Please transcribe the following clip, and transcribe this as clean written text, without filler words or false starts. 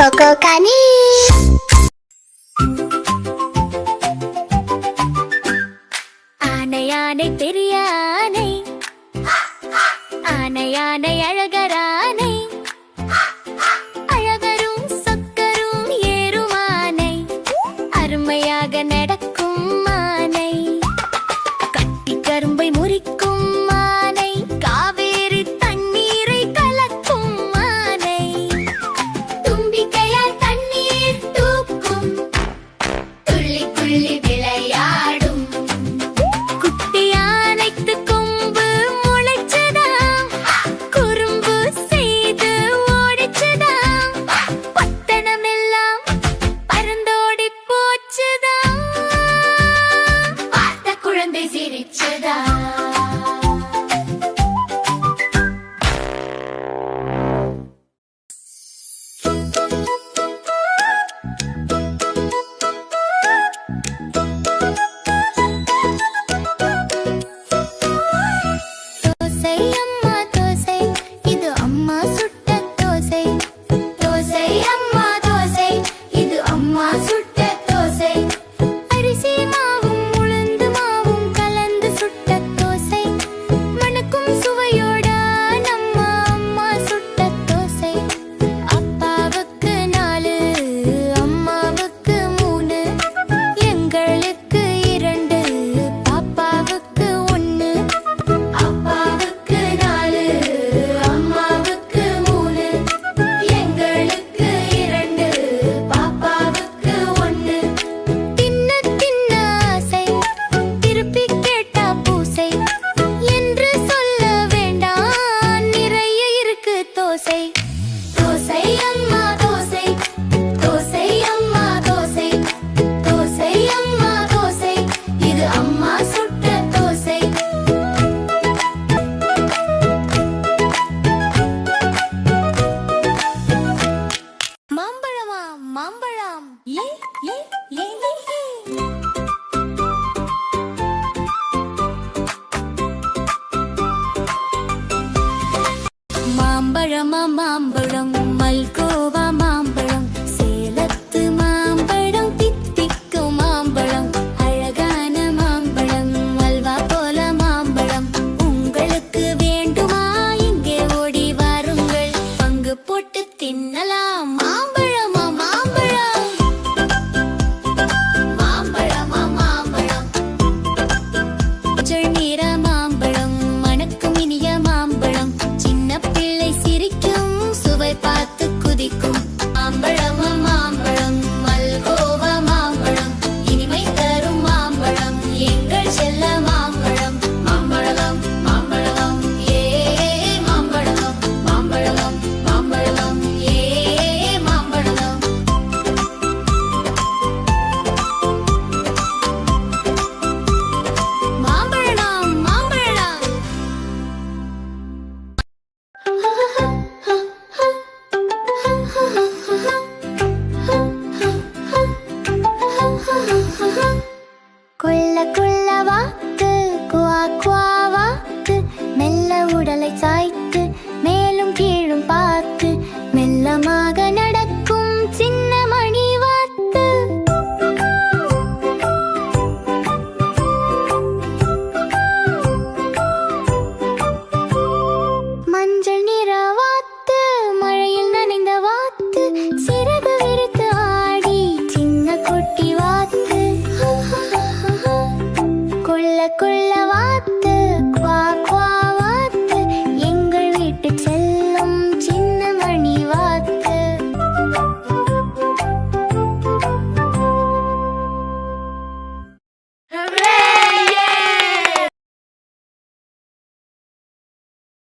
Coco Cani. ஆனை ஆனை பெரிய ஆனை, ஆனை ஆனை அழகரானை, அழகரும் சொக்கரும் ஏறும் ஆனை, அருமையாக நடக்கும் ஆனை, கட்டி கரும்பை முறிக்கும் ஆனை, காவேரி தண்ணீரை கலக்கும் ஆனை, தும்பிக்கையால் தண்ணீர் தூக்கும், துள்ளி துள்ளி விளையாடும். குட்டி யானைக்கு கொம்பு முளைச்சதாம், குறும்பு செய்து ஓடிச்சதாம், பத்தனமெல்லாம் பறந்தோடி போச்சுதாம், பார்த்த குழந்தை சிரிச்சதாம். தோசை அம்மா தோசை, இது அம்மா சுட்ட தோசை. தோசை அம்மா தோசை, இது அம்மா சுட்ட தோசை. அரிசி மாவும் உளுந்து மாவும் கலந்து சுட்ட தோசை. மணக்கும் சுவையோட நம்ம அம்மா சுட்ட தோசை. அப்பாவுக்கு 4, அம்மாவுக்கு 3, எங்களுக்கு 2, பாப்பாவுக்கு 1. அப்பாவுக்கு 4, அம்மாவுக்கு 3, எங்களுக்கு 2, பாப்பாவுக்கு 1. தின்ன தின்ன ஆசை, திருப்பி கேட்டா பூசை, என்று சொல்ல வேண்டாம், நிறைய இருக்கு தோசை. தோசை அம்மா தோசை, தோசை அம்மா தோசை, தோசை அம்மா தோசை, இது அம்மா சுட்ட தோசை. மாம்பழமா மாம்பழம், ஏ ஏ ஏ ஏ ஏ. மாம்பழமா மாம்பழம், மல்கோவா மாம்பழம், சேலத்து மாம்பழம், தித்திக்கும் மாம்பழம், அழகான மாம்பழம், அல்வா போல மாம்பழம். உங்களுக்கு வேண்டுமா? இங்கே ஓடி வாருங்கள், பங்கு போட்டு தின்னலாம்.